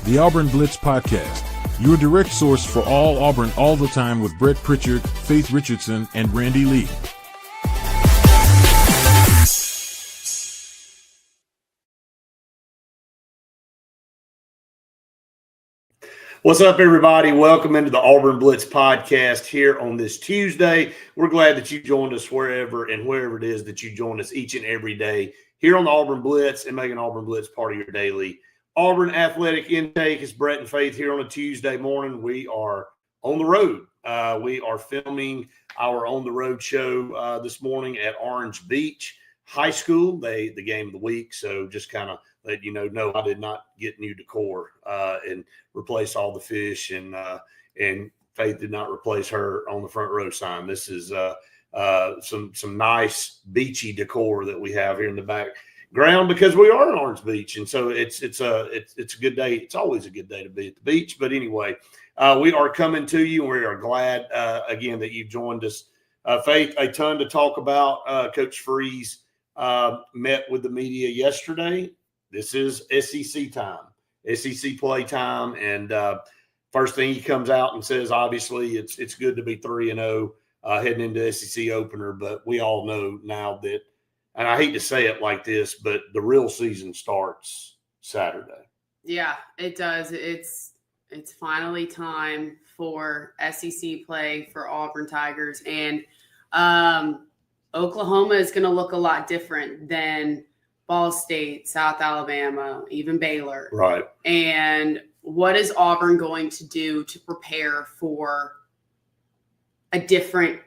the Auburn Blitz Podcast, your direct source for all Auburn all the time with Brett Pritchard, Faith Richardson, and Randy Lee. What's up, everybody? Welcome into the Auburn Blitz Podcast here on this Tuesday. We're glad that you joined us wherever and wherever it is that you join us each and every day here on the Auburn Blitz and making Auburn Blitz part of your daily Auburn athletic intake. It's Brett and Faith here on a Tuesday morning. We are on the road. We are filming our On the Road show this morning at Orange Beach High School, the game of the week. So just kind of let you know, no, I did not get new decor and replace all the fish, and Faith did not replace her on the front row sign. This is some nice beachy decor that we have here in the background because we are in Orange Beach, and so it's a good day. It's always a good day to be at the beach. But anyway, we are coming to you, and we are glad again that you've joined us. Faith, a ton to talk about. Coach Freeze met with the media yesterday. This is SEC time, SEC play time, and first thing he comes out and says, obviously, it's good to be 3-0 heading into SEC opener, but we all know now that, and I hate to say it like this, but the real season starts Saturday. Yeah, it does. It's finally time for SEC play for Auburn Tigers, and Oklahoma is going to look a lot different than Ball State, South Alabama, even Baylor. Right. And what is Auburn going to do to prepare for a different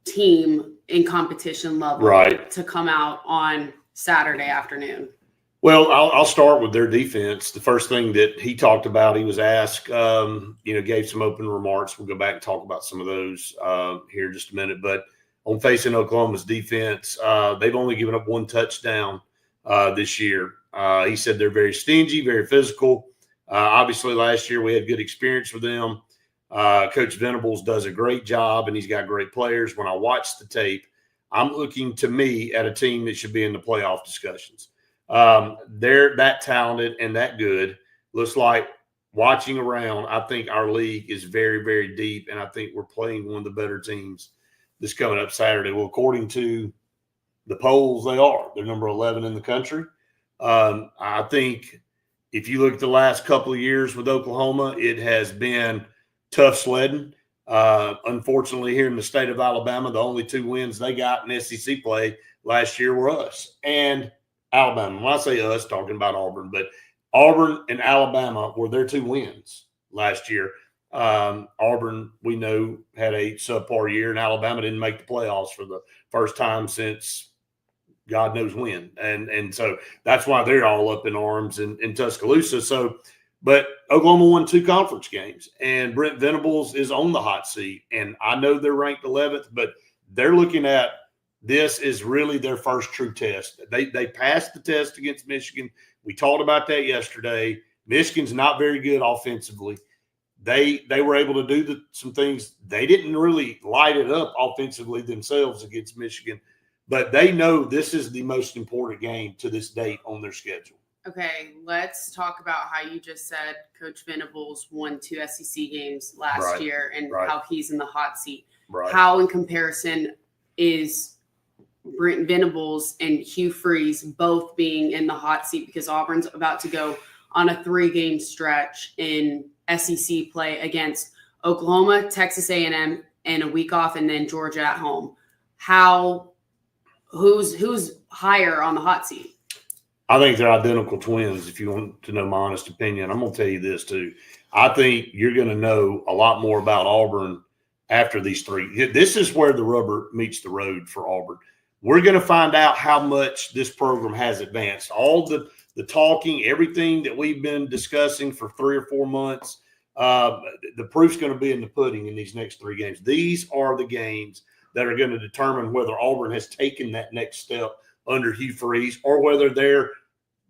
team in competition level to come out on Saturday afternoon? Well, I'll start with their defense. The first thing that he talked about, he was asked, gave some open remarks. We'll go back and talk about some of those here in just a minute. But on facing Oklahoma's defense, they've only given up one touchdown this year. He said they're very stingy, very physical. Obviously, last year we had good experience with them. Coach Venables does a great job, and he's got great players. When I watch the tape, I'm looking, to me, at a team that should be in the playoff discussions. They're that talented and that good. Looks like, watching around, I think our league is very, very deep, and I think we're playing one of the better teams this coming up Saturday. Well, according to the polls, they're number 11 in the country. I think if you look at the last couple of years with Oklahoma, it has been tough sledding. Unfortunately, here in the state of Alabama, the only two wins they got in SEC play last year were us and Alabama. When I say us, talking about Auburn, but Auburn and Alabama were their two wins last year. Auburn, we know, had a subpar year, and Alabama didn't make the playoffs for the first time since God knows when. And so that's why they're all up in arms in Tuscaloosa. So, but Oklahoma won 2 conference games, and Brent Venables is on the hot seat. And I know they're ranked 11th, but they're looking at this is really their first true test. They passed the test against Michigan. We talked about that yesterday. Michigan's not very good offensively. They were able to do some things. They didn't really light it up offensively themselves against Michigan, but they know this is the most important game to this date on their schedule. Okay, let's talk about how you just said Coach Venables won 2 SEC games last year and how he's in the hot seat. Right. How, in comparison, is Brent Venables and Hugh Freeze both being in the hot seat, because Auburn's about to go on a 3-game stretch in SEC play against Oklahoma, Texas A&M, and a week off, and then Georgia at home. Who's higher on the hot seat? I think they're identical twins, if you want to know my honest opinion. I'm going to tell you this, too. I think you're going to know a lot more about Auburn after these 3. This is where the rubber meets the road for Auburn. We're going to find out how much this program has advanced. All the talking, everything that we've been discussing for 3 or 4 months, the proof's going to be in the pudding in these next 3 games. These are the games that are going to determine whether Auburn has taken that next step under Hugh Freeze or whether they're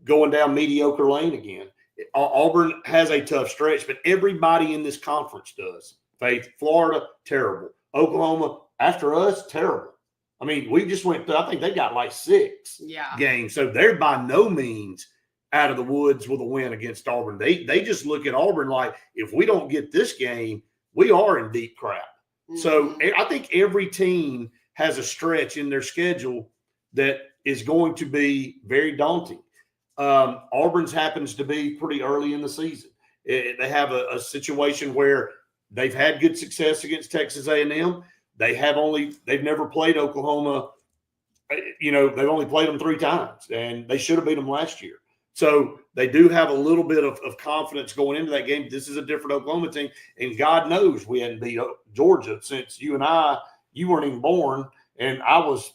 going down mediocre lane again. Auburn has a tough stretch, but everybody in this conference does. Faith, Florida, terrible. Oklahoma, after us, terrible. I mean, we just went through, I think they got like 6 games. So they're by no means out of the woods with a win against Auburn. They just look at Auburn like, if we don't get this game, we are in deep crap. Mm-hmm. So I think every team has a stretch in their schedule that is going to be very daunting. Auburn's happens to be pretty early in the season. They have a situation where they've had good success against Texas A&M. They've never played Oklahoma. They've only played them 3 times, and they should have beat them last year. So they do have a little bit of confidence going into that game. This is a different Oklahoma team, and God knows we hadn't beat Georgia since you weren't even born, and I was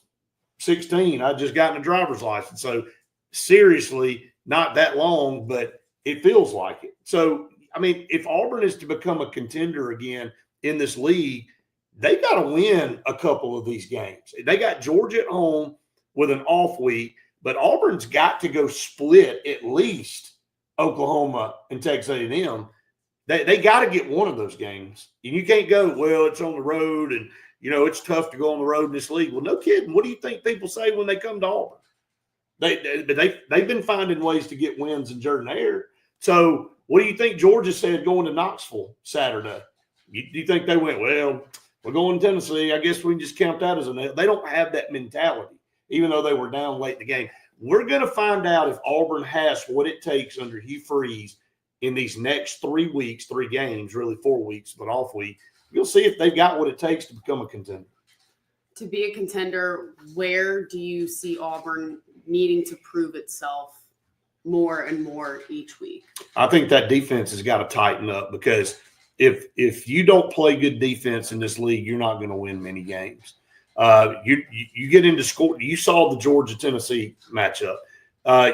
16. I just gotten a driver's license. So seriously, not that long, but it feels like it. So, I mean, if Auburn is to become a contender again in this league, they got to win a couple of these games. They got Georgia at home with an off week, but Auburn's got to go split at least Oklahoma and Texas A&M. They got to get one of those games. And you can't go, well, it's on the road and, it's tough to go on the road in this league. Well, no kidding. What do you think people say when they come to Auburn? They've been finding ways to get wins in Jordan Hare. So what do you think Georgia said going to Knoxville Saturday? Do you think they went, well, we're going to Tennessee, I guess we can just count that as a – they don't have that mentality, even though they were down late in the game. We're going to find out if Auburn has what it takes under Hugh Freeze in these next 3 weeks, 3 games, really 4 weeks, but off week. You'll see if they've got what it takes to become a contender. To be a contender, where do you see Auburn needing to prove itself more and more each week? I think that defense has got to tighten up, because if you don't play good defense in this league, you're not going to win many games. You get into score. You saw the Georgia-Tennessee matchup.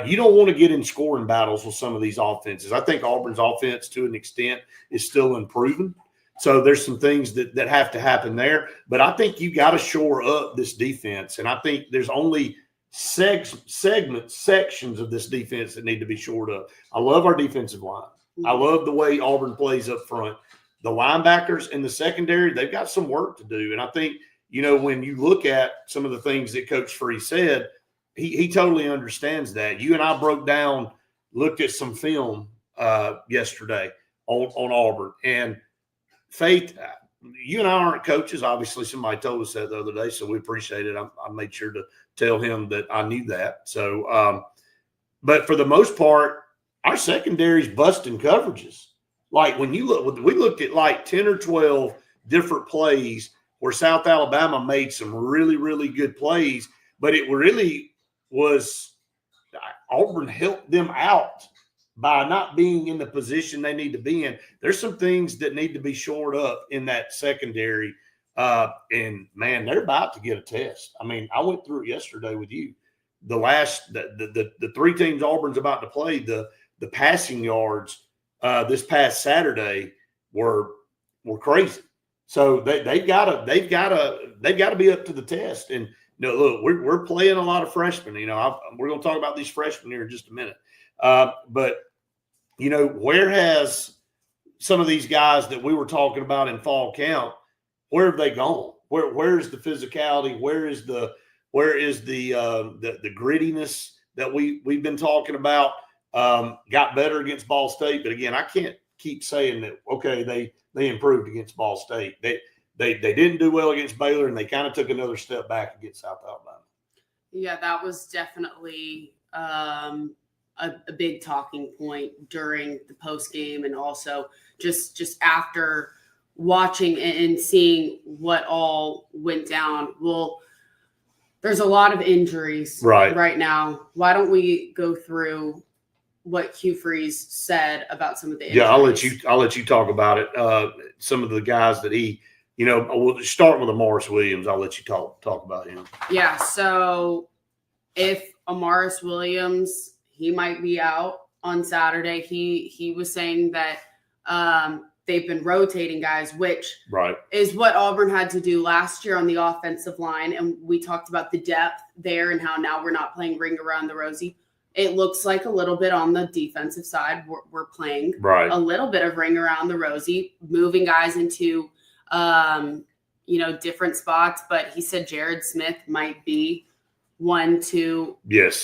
You don't want to get in scoring battles with some of these offenses. I think Auburn's offense, to an extent, is still improving. So there's some things that have to happen there. But I think you got to shore up this defense. And I think there's only sections of this defense that need to be shored up. I love our defensive line. I love the way Auburn plays up front. The linebackers in the secondary, they've got some work to do. And I think, when you look at some of the things that Coach Freeze said, he totally understands that. You and I looked at some film yesterday on Auburn. And Faith, you and I aren't coaches. Obviously, somebody told us that the other day, so we appreciate it. I made sure to tell him that I knew that. So, but for the most part, our secondary's busting coverages. Like when you look, we looked at like 10 or 12 different plays where South Alabama made some really, really good plays, but it really was Auburn helped them out by not being in the position they need to be in. There's some things that need to be shored up in that secondary. And man, they're about to get a test. I mean, I went through it yesterday with you. The 3 teams Auburn's about to play, the passing yards this past Saturday were crazy. So they've got to be up to the test. And look, we're playing a lot of freshmen. We're going to talk about these freshmen here in just a minute. But where has some of these guys that we were talking about in fall camp, where have they gone? Where is the physicality? Where is the grittiness that we've been talking about? Got better against Ball State, but again, I can't keep saying that. Okay, they improved against Ball State. They didn't do well against Baylor, and they kind of took another step back against South Alabama. Yeah, that was definitely a big talking point during the post game, and also just after watching and seeing what all went down. Well, there's a lot of injuries right now. Why don't we go through what Hugh Freeze said about some of the injuries? Yeah, I'll let you talk about it. Some of the guys that he, we'll start with Amaris Williams. I'll let you talk about him. Yeah. So if Amaris Williams, he might be out on Saturday. He was saying that they've been rotating guys, which is what Auburn had to do last year on the offensive line. And we talked about the depth there and how now we're not playing ring around the rosy. It looks like a little bit on the defensive side. We're playing a little bit of ring around the rosy, moving guys into, different spots. But he said Jared Smith might be one to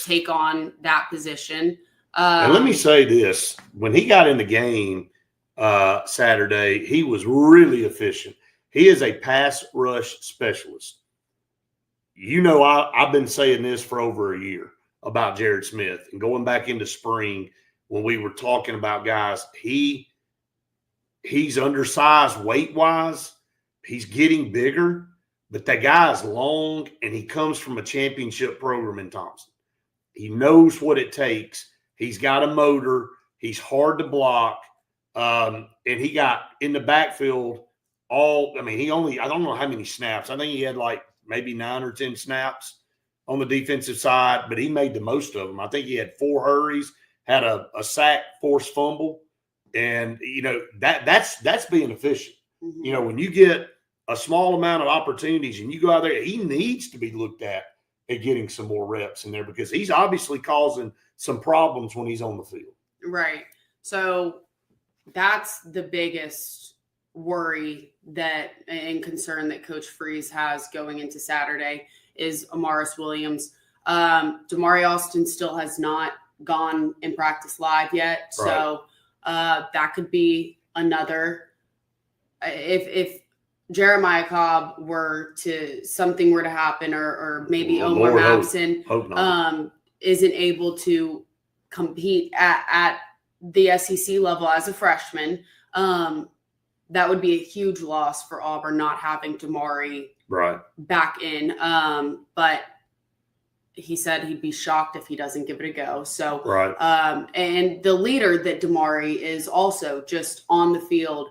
take on that position. And let me say this: when he got in the game Saturday, he was really efficient. He is a pass rush specialist. I've been saying this for over a year about Jared Smith, and going back into spring when we were talking about guys, he's undersized weight wise. He's getting bigger, but that guy is long, and he comes from a championship program in Thompson. He knows what it takes. He's got a motor. He's hard to block. And he got in the backfield I don't know how many snaps. I think he had like maybe 9 or 10 snaps on the defensive side, but he made the most of them. I think he had 4 hurries, had a sack, forced fumble. And, that's being efficient. Mm-hmm. When you get a small amount of opportunities and you go out there, he needs to be looked at getting some more reps in there because he's obviously causing some problems when he's on the field. Right. So that's the biggest worry and concern that Coach Freeze has going into Saturday is Amaris Williams. Damari Austin still has not gone in practice live yet. Right. So that could be another if Jeremiah Cobb something were to happen or maybe Omar Mabson isn't able to compete at the SEC level as a freshman, that would be a huge loss for Auburn not having Damari back in. But he said he'd be shocked if he doesn't give it a go. So, and the leader that Damari is also just on the field.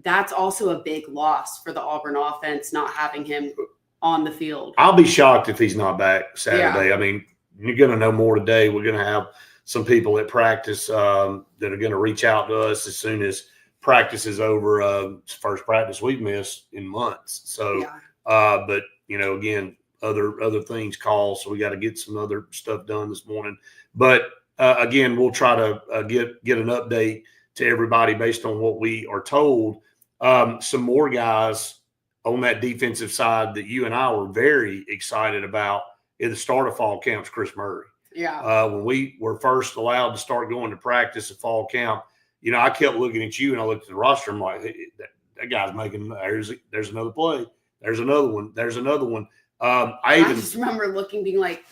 That's also a big loss for the Auburn offense, not having him on the field. I'll be shocked if he's not back Saturday. Yeah. I mean, you're going to know more today. We're going to have some people at practice that are going to reach out to us as soon as practice is over. First practice we've missed in months. So, but again, other things call, so we got to get some other stuff done this morning. But again, we'll try to get an update to everybody based on what we are told. Some more guys on that defensive side that you and I were very excited about at the start of fall camps, Chris Murray. Yeah. When we were first allowed to start going to practice at fall camp, I kept looking at you and I looked at the roster. I'm like, hey, that guy's making. There's another play. There's another one. There's another one. I just remember looking, being like,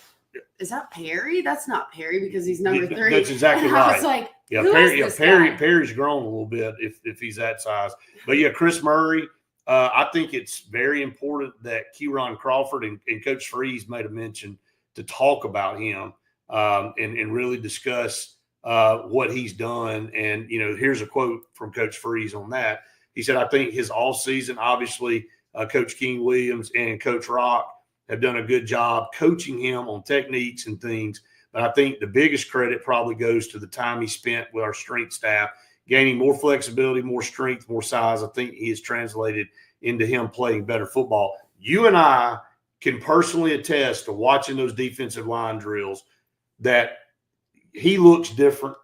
"Is that Perry? That's not Perry because he's number 3." That's exactly and right. I was like, Perry's grown a little bit if he's that size. But yeah, Chris Murray. I think it's very important that Kieron Crawford and Coach Freeze made a mention to talk about him and really discuss what he's done. And here's a quote from Coach Freeze on that. He said, "I think his all season, obviously, Coach King Williams and Coach Rock have done a good job coaching him on techniques and things. But I think the biggest credit probably goes to the time he spent with our strength staff, gaining more flexibility, more strength, more size. I think he has translated into him playing better football." You and I can personally attest to watching those defensive line drills that he looks different.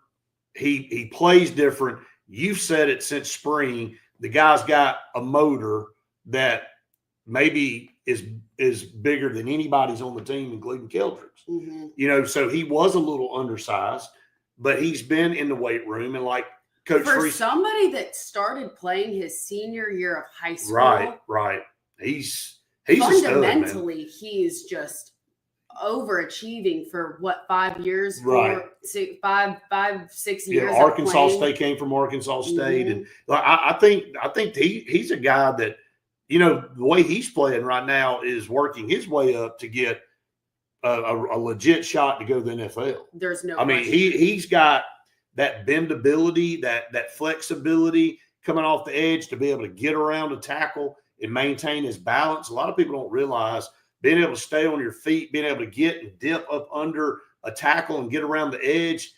He plays different. You've said it since spring. The guy's got a motor that maybe is bigger than anybody's on the team, including Keldrick's. Mm-hmm. So he was a little undersized, but he's been in the weight room and like Coach Freeze, somebody that started playing his senior year of high school. Right. He's fundamentally a stud, man. He's just overachieving for what 5 years, right? 6 years. Arkansas State came from Arkansas State, and I think he's a guy that the way he's playing right now is working his way up to get a legit shot to go to the NFL. There's no. I mean, he's got that bendability, that flexibility coming off the edge to be able to get around a tackle and maintain his balance. A lot of people don't realize being able to stay on your feet, being able to get and dip up under a tackle and get around the edge,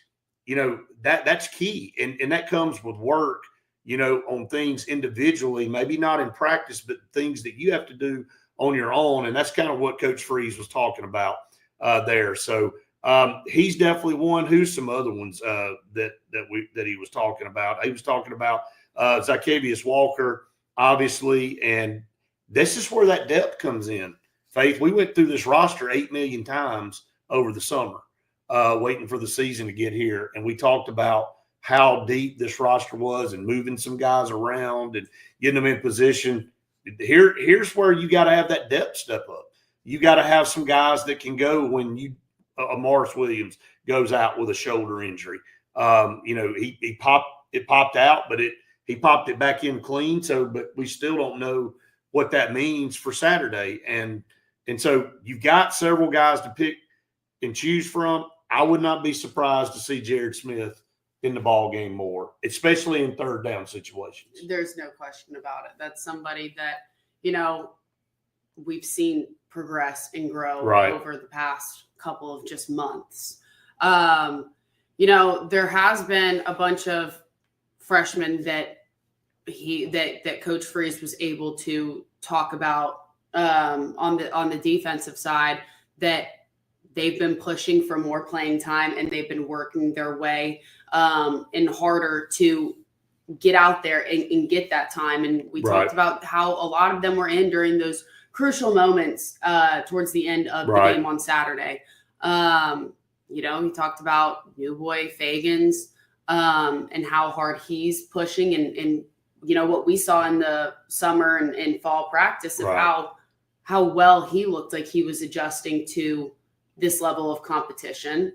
that's key. And that comes with work, on things individually, maybe not in practice, but things that you have to do on your own. And that's kind of what Coach Freeze was talking about there. So he's definitely one. Who's some other ones that he was talking about? He was talking about Zykevious Walker, obviously, and this is where that depth comes in. Faith, we went through this roster 8 million times over the summer. waiting for the season to get here. And we talked about how deep this roster was and moving some guys around and getting them in position. Here's where you got to have that depth step up. You got to have some guys that can go when Morris Williams goes out with a shoulder injury. He popped out, but he popped it back in clean. So, but we still don't know what that means for Saturday. And so you've got several guys to pick and choose from. I would not be surprised to see Jared Smith in the ball game more, especially in third down situations. There's no question about it. That's somebody that, we've seen progress and grow over the past couple of just months. There has been a bunch of freshmen that Coach Freeze was able to talk about on the defensive side that they've been pushing for more playing time and they've been working their way and harder to get out there and get that time. And we talked about how a lot of them were in during those crucial moments towards the end of the game on Saturday. He talked about new boy Fagans and how hard he's pushing and what we saw in the summer and fall practice of how well he looked like he was adjusting to this level of competition.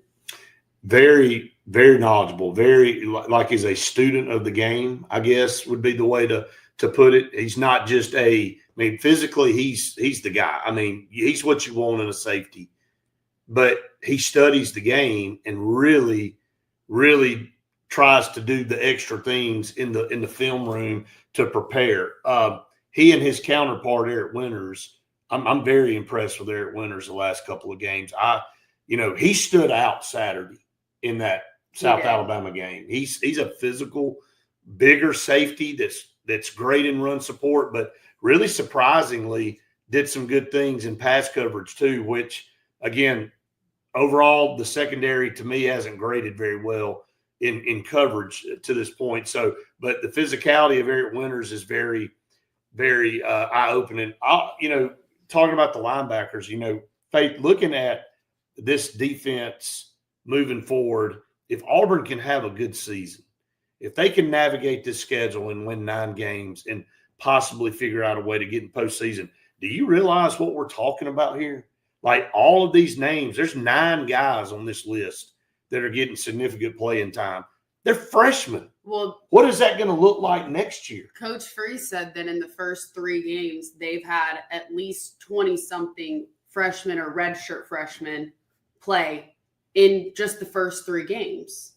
Very, very knowledgeable, very like he's a student of the game, I guess would be the way to put it. He's not just physically he's the guy. He's what you want in a safety, but he studies the game and really, really tries to do the extra things in the film room to prepare. He and his counterpart, Eric Winters, I'm very impressed with Eric Winters the last couple of games. He stood out Saturday in that South Alabama game. He's a physical, bigger safety that's great in run support, but really surprisingly did some good things in pass coverage too, which again, overall the secondary to me hasn't graded very well in coverage to this point. So, but the physicality of Eric Winters is very, very eye-opening. Talking about the linebackers, Faith, looking at this defense moving forward, if Auburn can have a good season, if they can navigate this schedule and win 9 games and possibly figure out a way to get in postseason, do you realize what we're talking about here? Like all of these names, there's 9 guys on this list that are getting significant playing time. They're freshmen. Well, what is that going to look like next year? Coach Freeze said that in the first 3 games, they've had at least 20-something freshmen or redshirt freshmen play in just the first 3 games.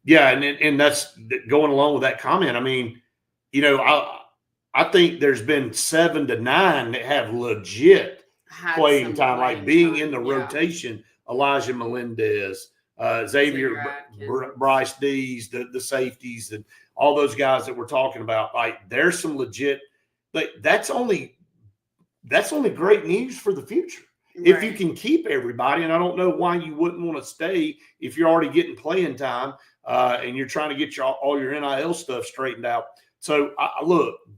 Yeah, and that's going along with that comment. I think there's been 7 to 9 that have legit playing time, like being in the rotation. Elijah Melendez, Xavier Bryce Dees, the safeties, and all those guys that we're talking about. Like, there's some legit. Like, that's only great news for the future. Right. If you can keep everybody, and I don't know why you wouldn't want to stay if you're already getting playing time and you're trying to get all your NIL stuff straightened out. So,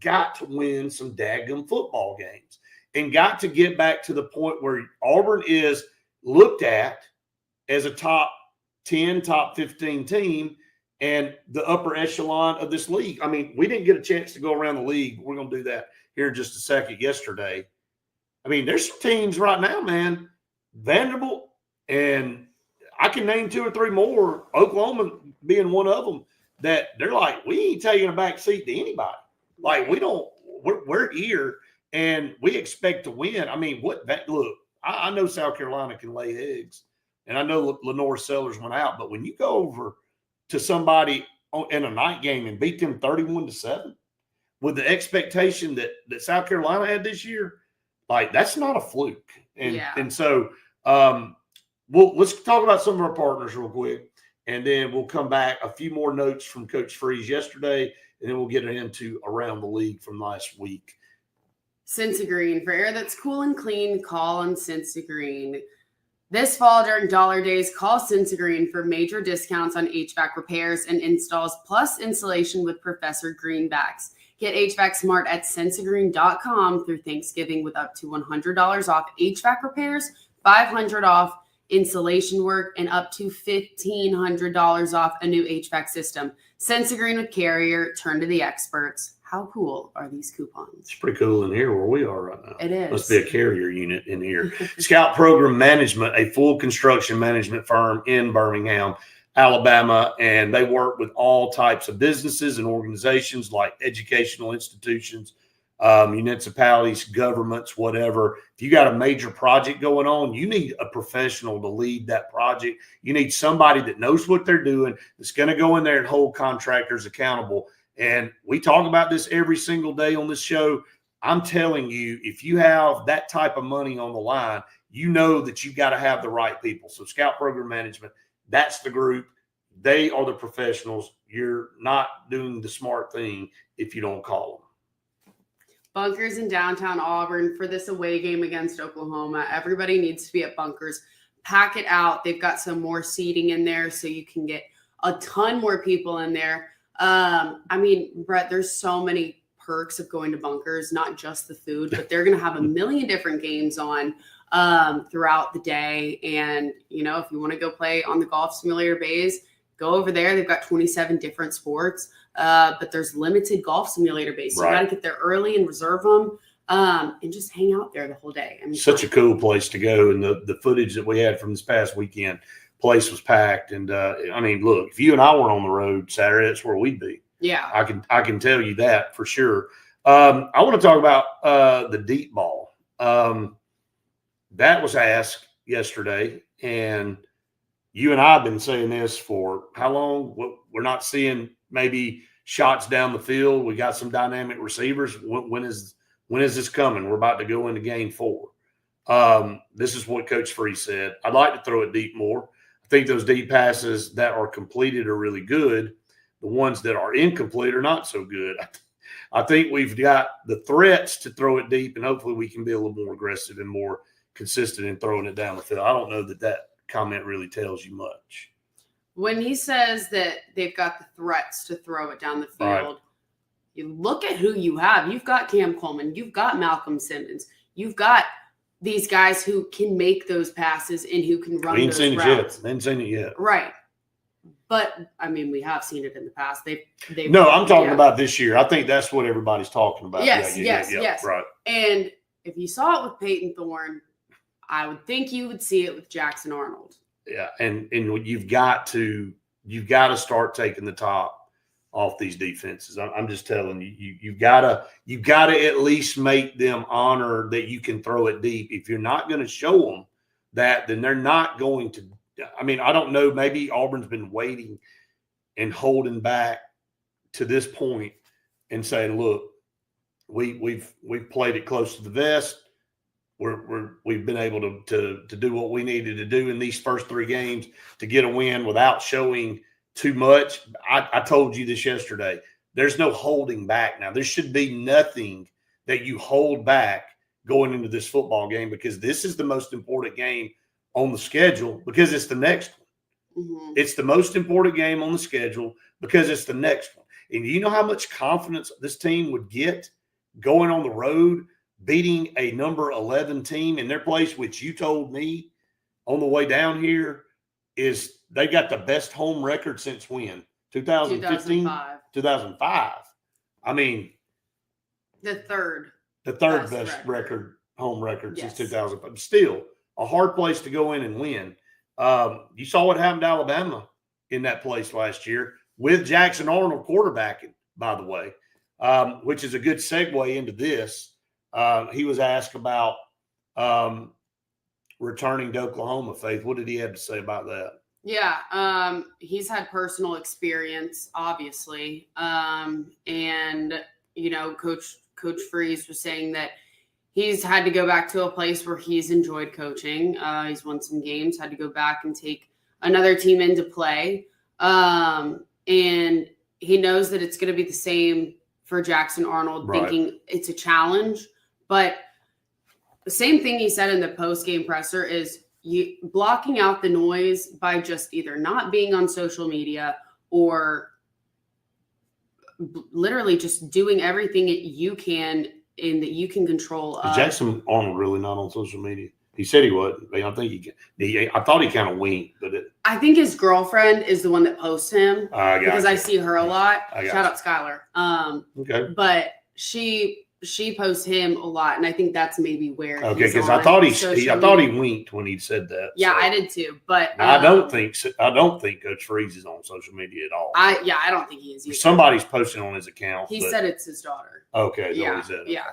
got to win some daggum football games and got to get back to the point where Auburn is looked at as a top 10, top 15 team and the upper echelon of this league. We didn't get a chance to go around the league. We're going to do that here in just a second. Yesterday, there's some teams right now, man, Vanderbilt, and I can name 2 or 3 more, Oklahoma being one of them, that they're like, we ain't taking a back seat to anybody. Like, we're here and we expect to win. I know South Carolina can lay eggs, and I know Lenore Sellers went out, but when you go over to somebody in a night game and beat them 31-7 with the expectation that South Carolina had this year, like, that's not a fluke. And so let's talk about some of our partners real quick, and then we'll come back. A few more notes from Coach Freeze yesterday, and then we'll get into around the league from last week. Cincy Green. For air that's cool and clean, call on Cincy Green. This fall during Dollar Days, call Cincy Green for major discounts on HVAC repairs and installs, plus installation with Professor Greenbacks. Get HVAC smart at cincygreen.com through Thanksgiving with up to $100 off HVAC repairs, $500 off insulation work, and up to $1,500 off a new HVAC system. Sense agreeing with Carrier, turn to the experts. How cool are these coupons? It's pretty cool in here where we are right now. It is. Must be a Carrier unit in here. Scout Program Management, a full construction management firm in Birmingham, Alabama, and they work with all types of businesses and organizations like educational institutions, municipalities, governments, whatever. If you got a major project going on, you need a professional to lead that project. You need somebody that knows what they're doing, that's going to go in there and hold contractors accountable. And we talk about this every single day on this show. I'm telling you, if you have that type of money on the line, you know that you got to have the right people. So Scout Program Management, that's the group. They are the professionals. You're not doing the smart thing if you don't call them. Bunkers in downtown Auburn for this away game against Oklahoma. Everybody needs to be at Bunkers. Pack it out. They've got some more seating in there so you can get a ton more people in there. I mean, Brett, there's so many perks of going to Bunkers, not just the food, but they're going to have a million different games on throughout the day. And, you know, if you want to go play on the golf simulator bays, go over there. They've got 27 different sports, but there's limited golf simulator bays. So you got to get there early and reserve them and just hang out there the whole day. I mean, such a cool place to go. And the footage that we had from this past weekend, place was packed. And I mean, look, if you and I were on the road Saturday, that's where we'd be. Yeah. I can tell you that for sure. I want to talk about the deep ball. That was asked yesterday, and you and I have been saying this for how long? We're not seeing maybe shots down the field. We got some dynamic receivers. When is this coming? We're about to go into game 4. This is what Coach Free said. I'd like to throw it deep more. I think those deep passes that are completed are really good. The ones that are incomplete are not so good. I think we've got the threats to throw it deep, and hopefully we can be a little more aggressive and more consistent in throwing it down the field. I don't know that comment really tells you much. When he says that they've got the threats to throw it down the field, Right. You look at who you have. You've got Cam Coleman. You've got Malcolm Simmons. You've got these guys who can make those passes and who can run those routes. They ain't seen it yet. Right. But, I mean, we have seen it in the past. No, I'm talking about this year. I think that's what everybody's talking about. Yes, Yeah, yes. Right. And if you saw it with Peyton Thorne, I would think you would see it with Jackson Arnold. Yeah, and you've got to start taking the top off these defenses. I'm just telling you, you've got to at least make them honor that you can throw it deep. If you're not going to show them that, then they're not going to. I mean, I don't know. Maybe Auburn's been waiting and holding back to this point and saying, "Look, we've played it close to the vest. We've been able to do what we needed to do in these first 3 games to get a win without showing too much." I told you this yesterday. There's no holding back now. There should be nothing that you hold back going into this football game, because this is the most important game on the schedule, because it's the next one. Mm-hmm. It's the most important game on the schedule because it's the next one. And you know how much confidence this team would get going on the road, beating a number 11 team in their place, which you told me on the way down here is they got the best home record since when? 2015? 2005. I mean, the third best home record since 2005. Still a hard place to go in and win. You saw what happened to Alabama in that place last year with Jackson Arnold quarterbacking, by the way, which is a good segue into this. He was asked about returning to Oklahoma, Faith. What did he have to say about that? Yeah, he's had personal experience, obviously. And, you know, Coach Freeze was saying that he's had to go back to a place where he's enjoyed coaching. He's won some games, had to go back and take another team into play. And he knows that it's going to be the same for Jackson Arnold, thinking it's a challenge. But the same thing he said in the post-game presser is you blocking out the noise by just either not being on social media or literally just doing everything that you can and that you can control. Is Jackson Arnold really not on social media? He said he would. I think I thought he kind of winked, but I think his girlfriend is the one that posts him because I see her a lot. Shout out Skylar. Okay. But she posts him a lot, and I think that's maybe where. Okay, because I thought he winked when he said that. Yeah, so. I did too. But I don't think Coach Freeze is on social media at all. I don't think he is either. Somebody's posting on his account. He said it's his daughter. Okay. Yeah. He said. Yeah.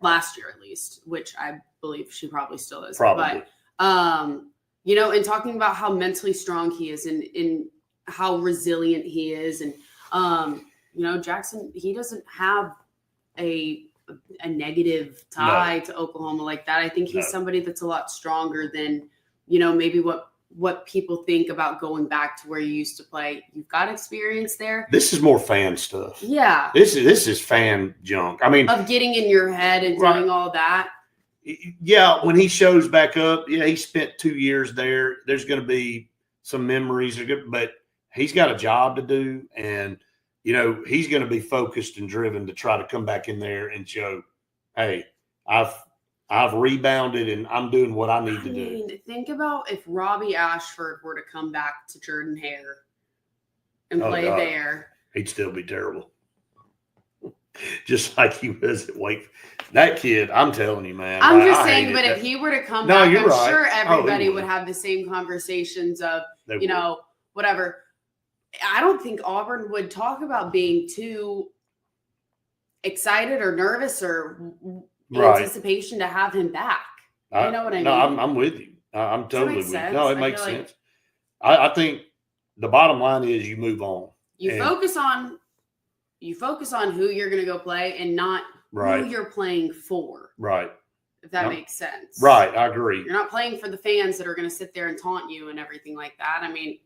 Last year at least, which I believe she probably still is. Probably. But you know, and talking about how mentally strong he is and how resilient he is, and you know, Jackson, he doesn't have a negative tie to Oklahoma like that. I think he's somebody that's a lot stronger than, you know, maybe what people think about going back to where you used to play. You've got experience there. This is more fan stuff. Yeah. This is fan junk. I mean, of getting in your head and doing all that. Yeah, when he shows back up, he spent 2 years there. There's going to be some memories, but he's got a job to do, and you know he's going to be focused and driven to try to come back in there and show, hey, I've rebounded and I'm doing what I need to do. Think about if Robbie Ashford were to come back to Jordan Hare and play there. He'd still be terrible. Just like he was at Wake. That kid, I'm telling you, man. I'm just saying, but if he were to come back, I'm right. sure everybody would have the same conversations of, you know, whatever. I don't think Auburn would talk about being too excited or nervous or anticipation to have him back. You know what I mean? No, I'm with you. I'm totally with you. No, it makes sense. Like, I think the bottom line is you move on. You focus on who you're going to go play and not who you're playing for. Right. If that makes sense. Right. I agree. You're not playing for the fans that are going to sit there and taunt you and everything like that. I mean,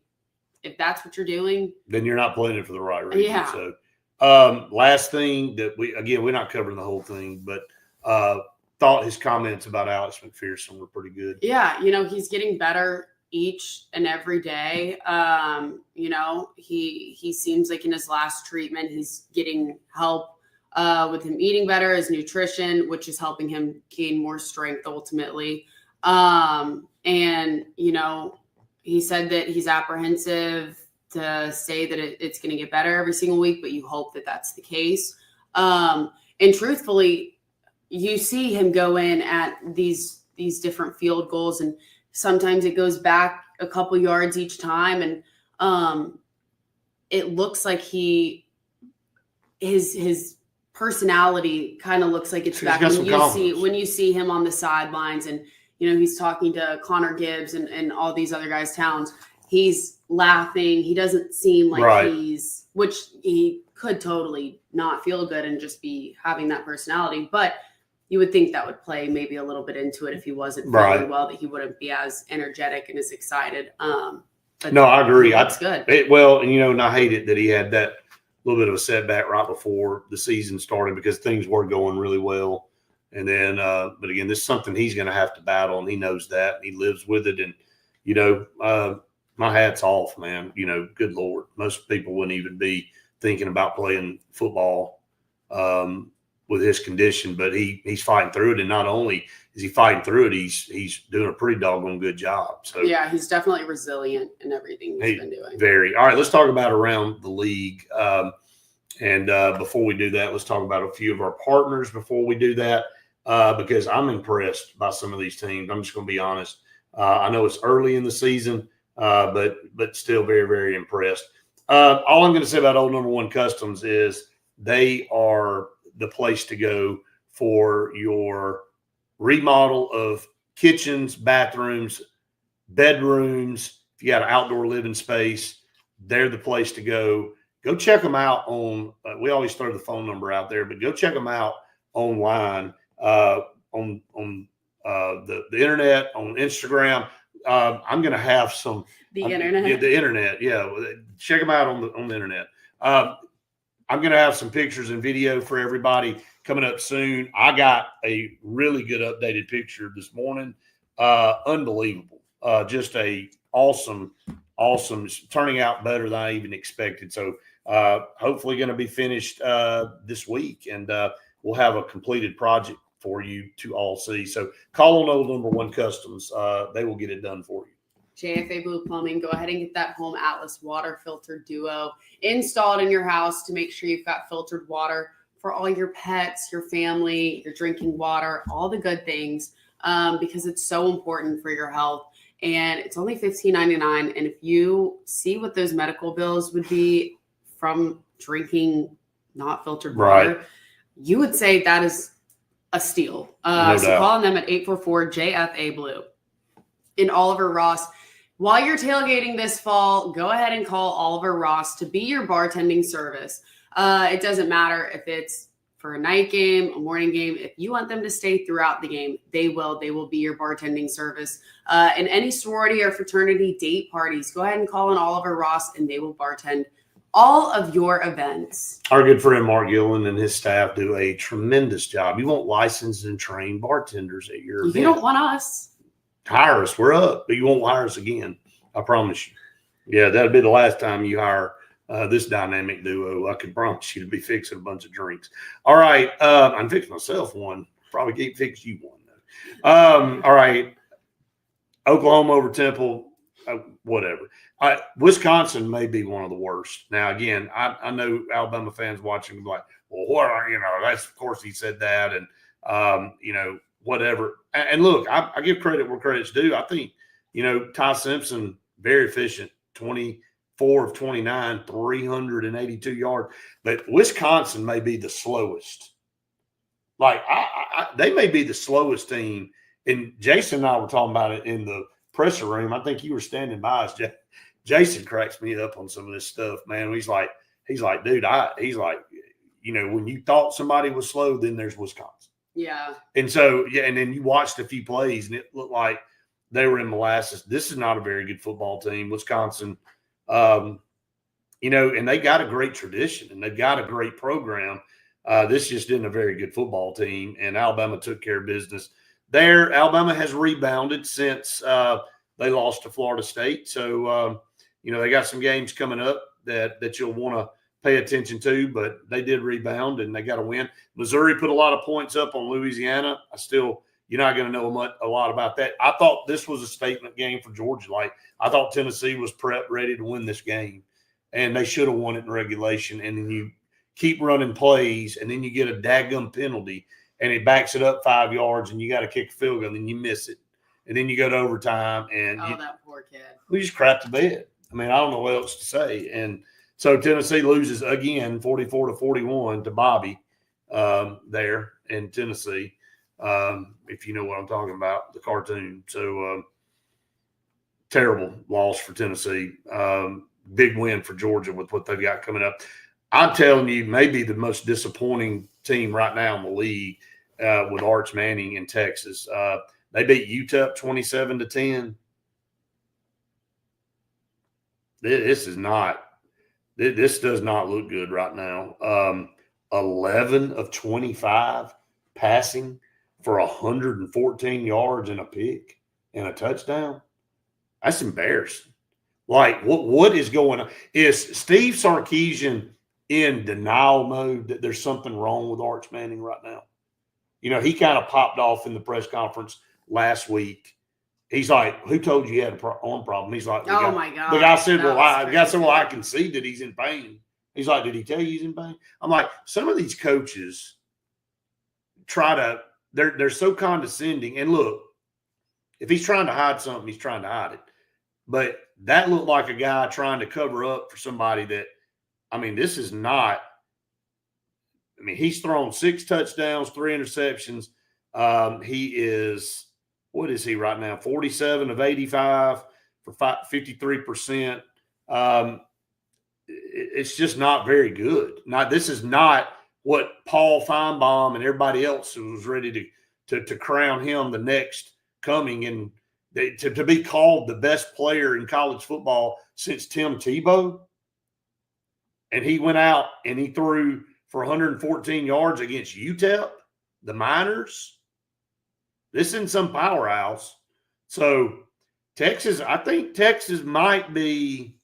if that's what you're doing, then you're not playing it for the right reason. Yeah. So, last thing that we're not covering the whole thing, but thought his comments about Alex McPherson were pretty good. Yeah. You know, he's getting better each and every day. You know, he seems like in his last treatment, he's getting help with him eating better, his nutrition, which is helping him gain more strength ultimately. And, you know, he said that he's apprehensive to say that it's going to get better every single week, but you hope that that's the case. And truthfully, you see him go in at these different field goals, and sometimes it goes back a couple yards each time. And it looks like his personality kind of looks like it's back when you see him on the sidelines, and you know he's talking to Connor Gibbs and all these other guys' towns. He's laughing. He doesn't seem like which he could totally not feel good and just be having that personality. But you would think that would play maybe a little bit into it if he wasn't feeling well, that he wouldn't be as energetic and as excited. But no, I agree. That's good. And you know, and I hate it that he had that little bit of a setback right before the season started because things were going really well. And then, but again, this is something he's going to have to battle, and he knows that, and he lives with it. And, you know, my hat's off, man. You know, good Lord. Most people wouldn't even be thinking about playing football with his condition, but he's fighting through it. And not only is he fighting through it, he's doing a pretty doggone good job. So yeah, he's definitely resilient in everything he's been doing. Very. All right, let's talk about around the league. And before we do that, let's talk about a few of our partners before we do that, because I'm impressed by some of these teams. I'm just going to be honest. I know it's early in the season, but still very, very impressed. All I'm going to say about Old Number One Customs is they are the place to go for your remodel of kitchens, bathrooms, bedrooms. If you got an outdoor living space, they're the place to go. Go check them out on, we always throw the phone number out there, but go check them out online, on the internet, on Instagram. I'm going to have some. The internet. The internet. Yeah. Check them out on the internet. I'm going to have some pictures and video for everybody coming up soon. I got a really good updated picture this morning. Unbelievable. Just a awesome. It's turning out better than I even expected. So hopefully going to be finished this week, and we'll have a completed project for you to all see. So call on old number one customs. They will get it done for you. JFA Blue Plumbing, go ahead and get that Home Atlas water filter duo installed in your house to make sure you've got filtered water for all your pets, your family, your drinking water, all the good things, because it's so important for your health. And it's only $15.99. And if you see what those medical bills would be from drinking not filtered water, you would say that is a steal. No so doubt. call them at 844-JFA Blue. In Oliver Ross, while you're tailgating this fall, go ahead and call Oliver Ross to be your bartending service. It doesn't matter if it's for a night game, a morning game. If you want them to stay throughout the game, they will. They will be your bartending service. In any sorority or fraternity date parties, go ahead and call on Oliver Ross, and they will bartend all of your events. Our good friend Mark Gillen and his staff do a tremendous job. You want licensed and trained bartenders at your event. You don't want us. Hire us. We're up, but you won't hire us again. I promise you. Yeah, that'll be the last time you hire this dynamic duo. I can promise you to be fixing a bunch of drinks. All right. I'm fixing myself one. Probably can't fix you one, though. All right. Oklahoma over Temple, whatever. Wisconsin may be one of the worst. Now, again, I know Alabama fans watching like, well, what are, that's, of course, he said that. And, whatever. And look, I give credit where credit's due. I think, Ty Simpson, very efficient, 24 of 29, 382 yards. But Wisconsin may be the slowest. Like, they may be the slowest team. And Jason and I were talking about it in the presser room. I think you were standing by us. Jason cracks me up on some of this stuff, man. He's like, dude, when you thought somebody was slow, then there's Wisconsin. Yeah. And so, and then you watched a few plays, and it looked like they were in molasses. This is not a very good football team, Wisconsin. And they got a great tradition, and they've got a great program. This just isn't a very good football team, and Alabama took care of business there. Alabama has rebounded since they lost to Florida State. So, they got some games coming up that you'll want to pay attention to, but they did rebound and they got a win. Missouri put a lot of points up on Louisiana. You're not going to know a lot about that. I thought this was a statement game for Georgia. Like, I thought Tennessee was ready to win this game, and they should have won it in regulation. And then you keep running plays, and then you get a daggum penalty, and it backs it up 5 yards, and you got to kick a field goal, and then you miss it. And then you go to overtime, and that poor kid. We just crapped the bed. I mean, I don't know what else to say. And so Tennessee loses again, 44-41 to Bobby there in Tennessee. If you know what I'm talking about, the cartoon. So terrible loss for Tennessee. Big win for Georgia with what they've got coming up. I'm telling you, maybe the most disappointing team right now in the league with Arch Manning in Texas. They beat UTEP 27-10. This does not look good right now. 11 of 25 passing for 114 yards and a pick and a touchdown. That's embarrassing. Like, what is going on? Is Steve Sarkisian in denial mode that there's something wrong with Arch Manning right now? He kind of popped off in the press conference last week. He's like, who told you he had an arm problem? He's like, my God. The guy said, I can see that he's in pain. He's like, did he tell you he's in pain? I'm like, some of these coaches they're so condescending. And look, if he's trying to hide something, he's trying to hide it. But that looked like a guy trying to cover up for somebody that, this is not – he's thrown 6 touchdowns, 3 interceptions. He is – what is he right now? 47 of 85 for 53%. It's just not very good. Now, this is not what Paul Feinbaum and everybody else who was ready to crown him the next coming and to be called the best player in college football since Tim Tebow. And he went out and he threw for 114 yards against UTEP, the Miners. This isn't some powerhouse. So Texas, I think Texas might be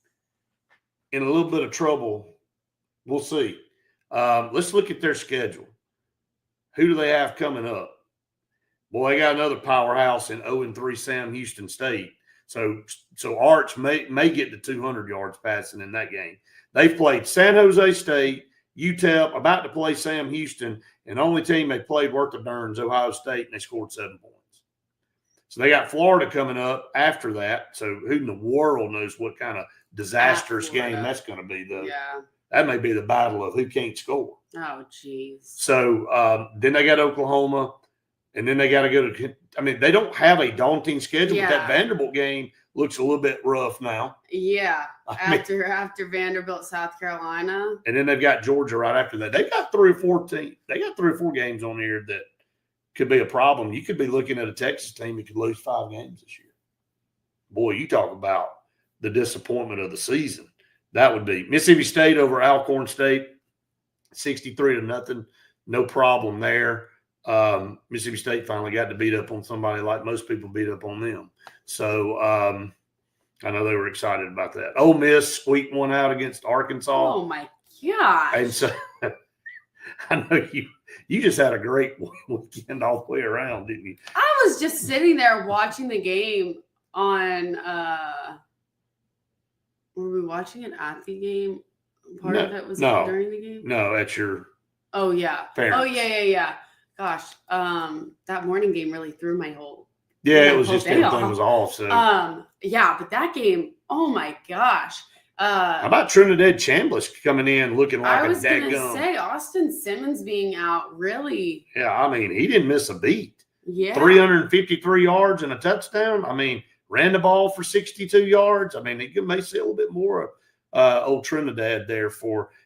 in a little bit of trouble. We'll see. Let's look at their schedule. Who do they have coming up? Boy, they got another powerhouse in 0-3 Sam Houston State. So Arch may get to 200 yards passing in that game. They've played San Jose State, UTEP, about to play Sam Houston, and the only team they played worth of darns, Ohio State, and they scored 7 points. So they got Florida coming up after that. So who in the world knows what kind of disastrous game that's going to be, though. Yeah. That may be the battle of who can't score. Oh, jeez. So then they got Oklahoma, and then they got to go to – I mean, they don't have a daunting schedule, but that Vanderbilt game looks a little bit rough now. Yeah, after Vanderbilt, South Carolina. And then they've got Georgia right after that. They got 3 or 4 games on here that could be a problem. You could be looking at a Texas team that could lose 5 games this year. Boy, you talk about the disappointment of the season. That would be Mississippi State over Alcorn State, 63-0. No problem there. Mississippi State finally got to beat up on somebody like most people beat up on them. So I know they were excited about that. Ole Miss squeaked one out against Arkansas. Oh, my gosh. And so I know you just had a great weekend all the way around, didn't you? I was just sitting there watching the game on were we watching it at the game? Part of it was during the game? No, that's your Oh, yeah. parents. Oh, yeah. Gosh, that morning game really threw my whole it was just everything was off. So yeah, but that game, oh my gosh. How about Trinidad Chambliss coming in looking like I a was gonna dadgum? say Austin Simmons being out really. Yeah, I mean, he didn't miss a beat. Yeah. 353 yards and a touchdown. I mean, ran the ball for 62 yards. I mean, he may see a little bit more of old Trinidad there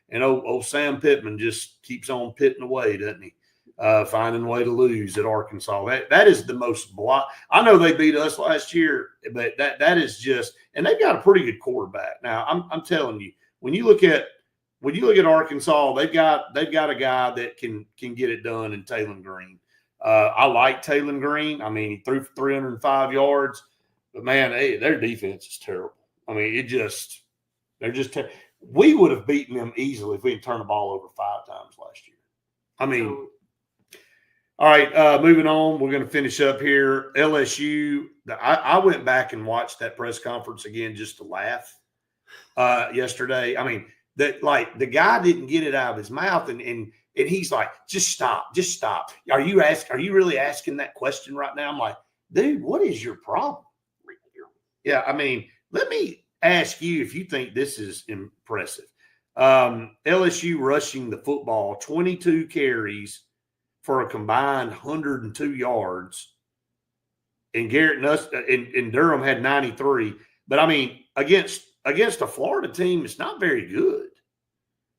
and old Sam Pittman just keeps on pitting away, doesn't he? Finding a way to lose at Arkansas. That is the most I know they beat us last year, but that is just, and they've got a pretty good quarterback. Now, I'm telling you, when you look at Arkansas, they've got a guy that can get it done in Taylor Green. I like Taylor Green. I mean, he threw for 305 yards, but man, their defense is terrible. I mean, they're just we would have beaten them easily if we had turned the ball over 5 times last year. I mean. All right, moving on. We're going to finish up here. LSU. I went back and watched that press conference again just to laugh yesterday. I mean, the guy didn't get it out of his mouth, and he's like, just stop. Are you really asking that question right now? I'm like, dude, what is your problem? Yeah, I mean, let me ask you if you think this is impressive. LSU rushing the football, 22 carries for a combined 102 yards, and Garrett Nuss and Durham had 93. But I mean, against a Florida team, it's not very good.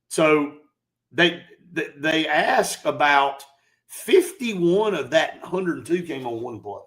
So they ask about 51 of that 102 came on one play.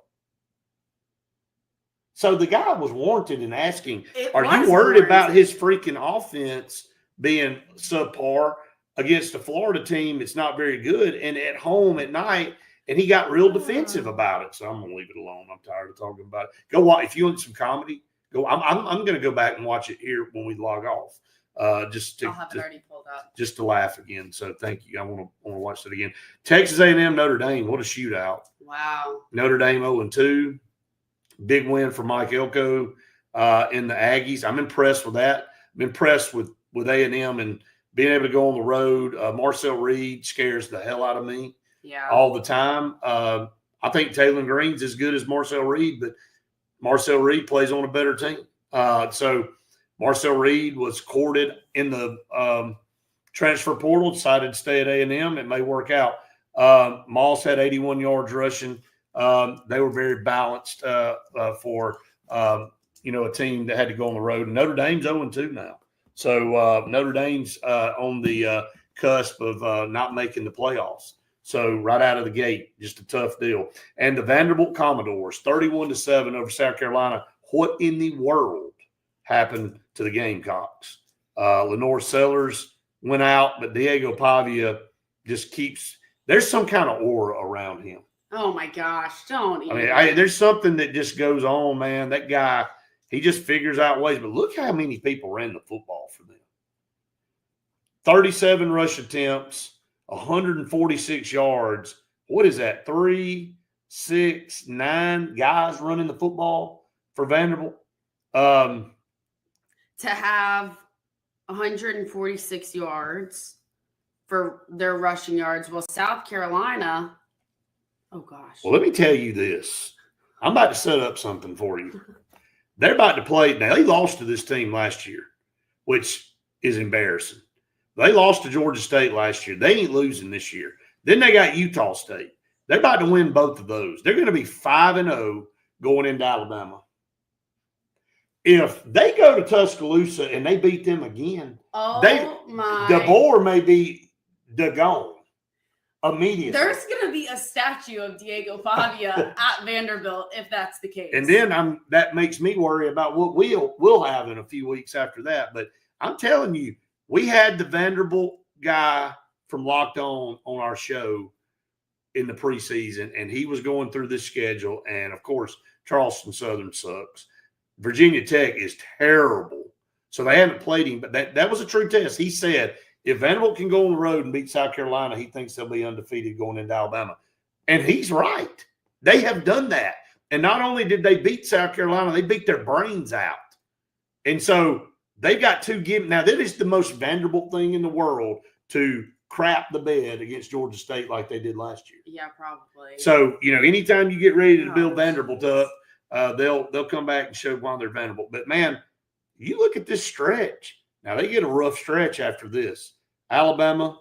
So the guy was warranted in asking, are you worried about his freaking offense being subpar against a Florida team? It's not very good, and at home at night, and he got real defensive about it. So I'm gonna leave it alone. I'm tired of talking about it. Go watch if you want some comedy. Go. I'm gonna go back and watch it here when we log off. I'll have it already pulled up just to laugh again. So thank you. I want to watch that again. Texas A&M Notre Dame. What a shootout! Wow. Notre Dame 0-2. Big win for Mike Elko in the Aggies. I'm impressed with that. I'm impressed with A&M and being able to go on the road. Marcel Reed scares the hell out of me all the time. I think Taylor Green's as good as Marcel Reed, but Marcel Reed plays on a better team. So Marcel Reed was courted in the transfer portal, decided to stay at A&M. It may work out. Moss had 81 yards rushing. They were very balanced for a team that had to go on the road. And Notre Dame's 0-2 now. So Notre Dame's on the cusp of not making the playoffs. So right out of the gate, just a tough deal. And the Vanderbilt Commodores, 31-7 over South Carolina. What in the world happened to the Gamecocks? Lenore Sellers went out, but Diego Pavia just keeps – there's some kind of aura around him. Oh, my gosh. Don't even. I mean, there's something that just goes on, man. That guy – he just figures out ways. But look how many people ran the football for them. 37 rush attempts, 146 yards. What is that? 3, 6, 9 guys running the football for Vanderbilt. To have 146 yards for their rushing yards. Well, South Carolina, oh gosh. Well, let me tell you this. I'm about to set up something for you. They're about to play. Now, they lost to this team last year, which is embarrassing. They lost to Georgia State last year. They ain't losing this year. Then they got Utah State. They're about to win both of those. They're going to be 5-0 going into Alabama. If they go to Tuscaloosa and they beat them again, DeBoer may be gone immediately. There's going to be a statue of Diego Pavia at Vanderbilt if that's the case. And then that makes me worry about what we'll have in a few weeks after that. But I'm telling you, we had the Vanderbilt guy from Locked On our show in the preseason, and he was going through this schedule. And, of course, Charleston Southern sucks. Virginia Tech is terrible. So they haven't played him. But that was a true test. He said if Vanderbilt can go on the road and beat South Carolina, he thinks they'll be undefeated going into Alabama. And he's right. They have done that. And not only did they beat South Carolina, they beat their brains out. And so they've got 2 games. Now, that is the most Vanderbilt thing in the world to crap the bed against Georgia State like they did last year. Yeah, probably. So, anytime you get ready to build Vanderbilt up, they'll come back and show why they're Vanderbilt. But, man, you look at this stretch. Now, they get a rough stretch after this. Alabama,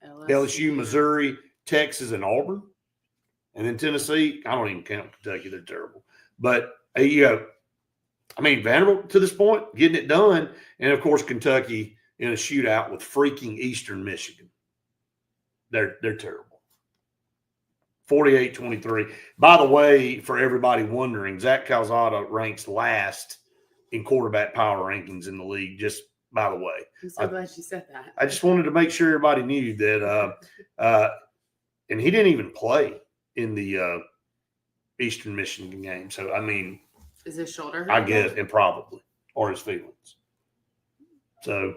LSU, Missouri, Texas, and Auburn. And then Tennessee. I don't even count Kentucky. They're terrible. But, Vanderbilt to this point, getting it done. And, of course, Kentucky in a shootout with freaking Eastern Michigan. They're terrible. 48-23. By the way, for everybody wondering, Zach Calzada ranks last in quarterback power rankings in the league, just by the way. I'm so glad you said that. I just wanted to make sure everybody knew that. And he didn't even play in the Eastern Michigan game. So, is his shoulder hurt? I guess, and probably, or his feelings. So,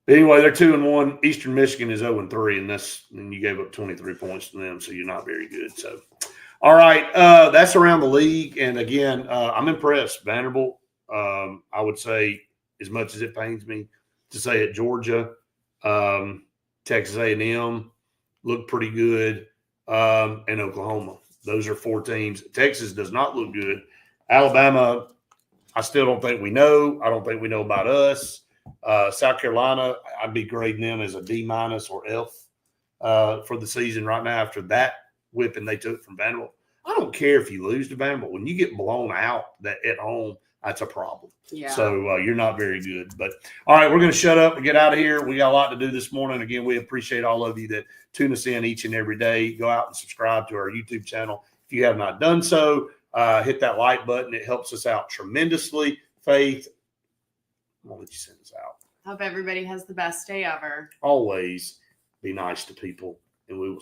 anyway, they're 2-1. Eastern Michigan is 0-3, and you gave up 23 points to them, so you're not very good. So, all right, that's around the league. And again, I'm impressed. Vanderbilt, I would say, as much as it pains me to say it, Georgia, Texas A&M look pretty good, and Oklahoma. Those are 4 teams. Texas does not look good. Alabama, I still don't think we know. I don't think we know about us. South Carolina, I'd be grading them as a D- or F for the season right now after that whipping they took from Vanderbilt. I don't care if you lose to Vanderbilt. When you get blown out at home, that's a problem. Yeah. So you're not very good. But, all right, we're going to shut up and get out of here. We got a lot to do this morning. Again, we appreciate all of you that tune us in each and every day. Go out and subscribe to our YouTube channel. If you have not done so, hit that like button. It helps us out tremendously. Faith, I'm going to let you send us out. Hope everybody has the best day ever. Always be nice to people, and we will